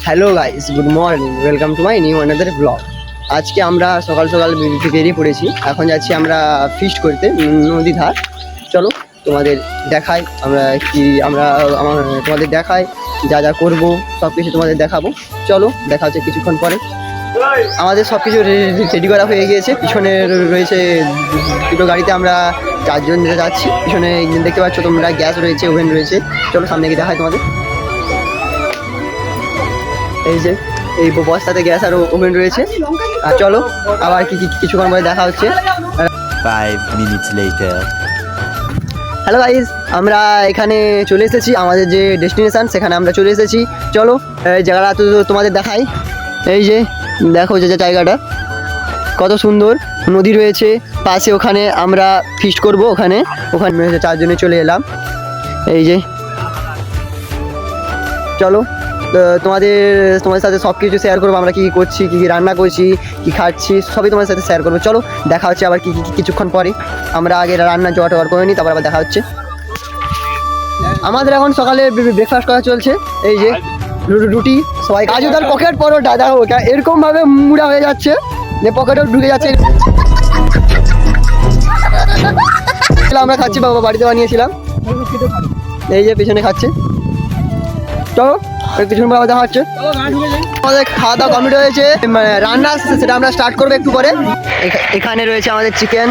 Hello guys, good morning, welcome to my new another blog. আজকে আমরা সকাল সকাল বেরিয়ে পড়েছি। এখন যাচ্ছি আমরা ফিস্ট করতে নদী ধার। চলো তোমাদের দেখাই তোমাদের দেখাই যা যা করবো সব কিছু তোমাদের দেখাবো। চলো দেখা হচ্ছে কিছুক্ষণ পরে। আমাদের সব কিছু রেডি করা হয়ে গিয়েছে। পিছনে রয়েছে দুটো গাড়িতে আমরা 4 জন যাচ্ছি। পিছনে দেখতে পাচ্ছ তোমরা, গ্যাস রয়েছে, ওভেন রয়েছে। চলো সামনে গিয়ে দেখাই তোমাদের। এই যে এই বস্তাতে গ্যাস আর ওভেন রয়েছে। আর চলো আবার কিছুক্ষণ পরে দেখা হচ্ছে। 5 minutes later. হ্যালো গাইজ, আমরা এখানে চলে এসেছি, আমাদের যে ডেস্টিনেশন সেখানে আমরা চলে এসেছি। চলো জায়গাটা তো তোমাদের দেখাই। এই যে দেখো যে জায়গাটা কত সুন্দর, নদী রয়েছে পাশে। ওখানে আমরা ফিস্ট করব। ওখানে 4 জনে চলে এলাম। এই যে চলো তোমাদের সাথে সব কিছু শেয়ার করবো। আমরা কী করছি, কী রান্না করছি, কী খাচ্ছি, সবই তোমাদের সাথে শেয়ার করবো। চলো দেখা হচ্ছে আবার কিছুক্ষণ পরে। আমরা আগে রান্না জোগাড় করে নিই, তারপর আবার দেখা হচ্ছে। আমাদের এখন সকালে ব্রেকফাস্ট করা চলছে। এই যে রুটি, সবাই কাজু তার পকেট পরোটা। দেখো এরকমভাবে মুড়া হয়ে যাচ্ছে যে পকেটেও ঢুকে যাচ্ছে। আমরা খাচ্ছি, বাবা বাড়িতে বানিয়েছিলাম। এই যে পিছনে খাচ্ছে। চলো কিছুক্ষণ পর দেখা হচ্ছে। আমাদের খাওয়া দাওয়া কমপ্লিট হয়েছে, রান্না সেটা আমরা স্টার্ট করবো একটু পরে। এখানে রয়েছে আমাদের চিকেন,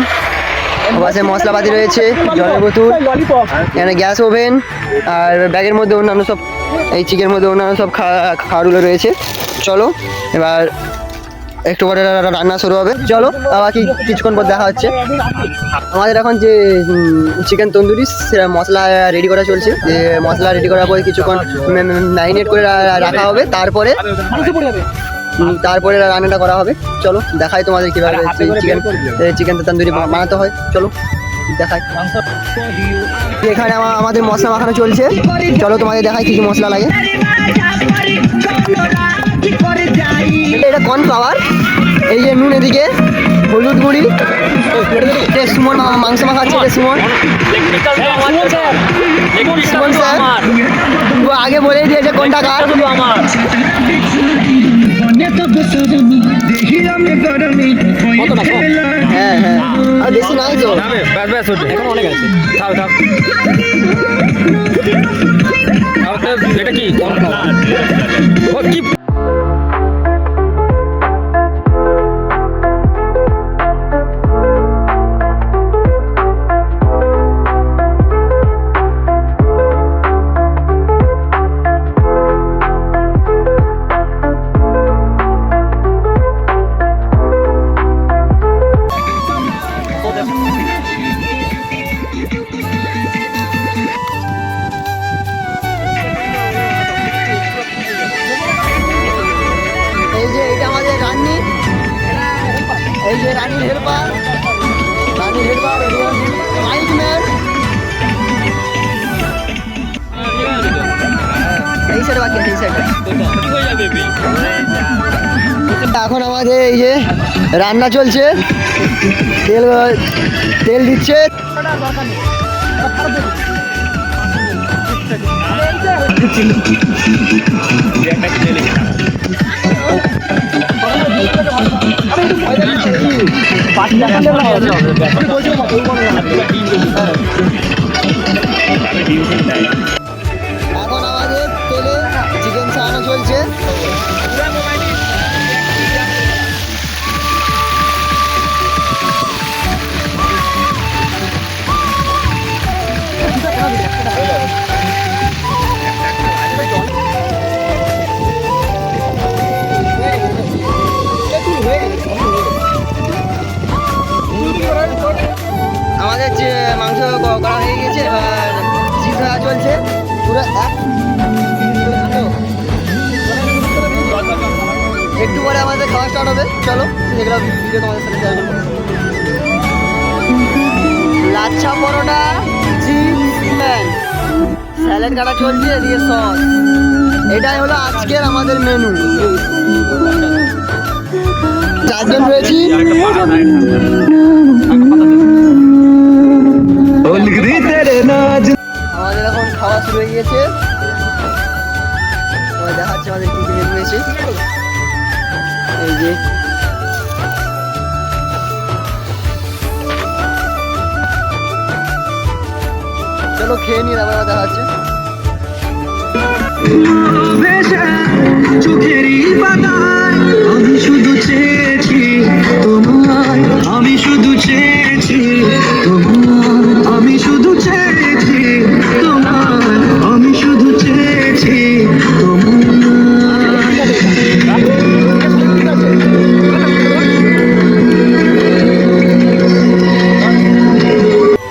পাশে মশলাপাতি রয়েছে, জলের বোতল, এখানে গ্যাস ওভেন, আর ব্যাগের মধ্যে অন্যান্য সব, এই চিকেনের মধ্যে অন্যান্য সব খাবারগুলো রয়েছে। চলো এবার একটু পরে রান্না শুরু হবে। চলো আবার কিছুক্ষণ পর দেখা হচ্ছে। আমাদের এখন যে চিকেন তন্দুরি সেটা মশলা রেডি করা চলছে। যে মশলা রেডি করার পরে কিছুক্ষণ ম্যারিনেট করে রাখা হবে, তারপরে রান্নাটা করা হবে। চলো দেখাই তোমাদের কীভাবে চিকেন তন্দুরি বানাতে হয়। চলো দেখাই। এখানে আমাদের মশলা মাখানো চলছে। চলো তোমাদের দেখাই কী কী মশলা লাগে। এটা কর্নফ্লাওয়ার, এই যে নুন, এদিকে হলুদ গুঁড়ি, সুমন মাংস মাখাচ্ছে। সুমন স্যার আগে বলেই দিয়েছে কোনটা কার। হ্যাঁ হ্যাঁ, আর বেশি নাই তো, এখন অনেক আছে। এটা কি এই যে রানীর হেল্পার মাইক ম্যান। এই সাইডে বাকি আছে, এই সাইডে। এখন আমাদের এই যে রান্না চলছে, তেল দিচ্ছে। এখন আমাদের তেলে চিকেন ছাড়ানো চলছে। আমাদের যে মাংস করা হয়ে গেছে, এবার চিজ ধরা চলছে পুরো একটু পরে আমাদের খাওয়া স্টার্ট হবে। চলো সেগুলো ভিডিও তোমাদের সাথে শেয়ার করবো। লাচ্ছা পরোটা, চিকেন, স্যালাড কাটা চলছে, এদিকে সস। এটাই হলো আজকের আমাদের মেনু। 4 জন রয়েছি। আমাদের এখন খাওয়া শুরু হয়ে গিয়েছে। দেখা দেখাচ্ছে আমাদের কি কি মেনু হয়েছে। এই যে চলো খেয়ে নিয়ে তারপর আবার দেখা হচ্ছে। চোখেরই পাতায় আমি শুধু চেয়েছি তোমায়, আমি শুধু চেয়েছি তোমায়, আমি শুধু চেয়েছি তোমায়, আমি শুধু চেয়েছি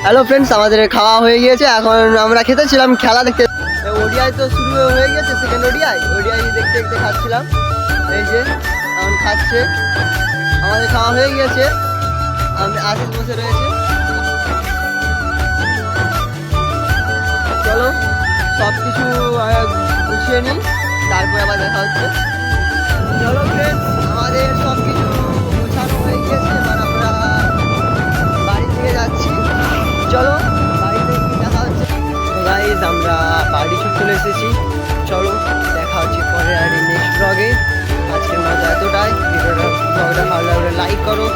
হ্যালো ফ্রেন্ডস, আমাদের খাওয়া হয়ে গিয়েছে। এখন আমরা খেতেছিলাম, খেলা দেখতে। ওডিআই তো শুরু হয়ে গেছে, সেকেন্ড ওডিআই দেখতে দেখতে খাচ্ছিলাম। এই যে এখন খাচ্ছে, আমাদের খাওয়া হয়ে গিয়েছে। আমি আশিস বসে রয়েছে। চলো সব কিছু গুছিয়ে নিই, তারপরে আবার দেখা হচ্ছে। চলো ফ্রেন্ডস, আমাদের সব কিছু গোছানো হয়ে গিয়েছে। এবার আমরা বাড়ি থেকে যাচ্ছি। চলো বাড়িতে গিয়ে দেখা হচ্ছে। তো গাইজ, আমরা বাড়ি চলে এসেছি। চলো দেখা হচ্ছে পরে আর নেক্সট ব্লগে। আজকের মতো এতটাই। ব্লগটা ভালো লাগলে লাইক করো,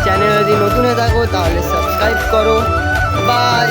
চ্যানেল যদি নতুন হয়ে থাকো তাহলে সাবস্ক্রাইব করো। বাই।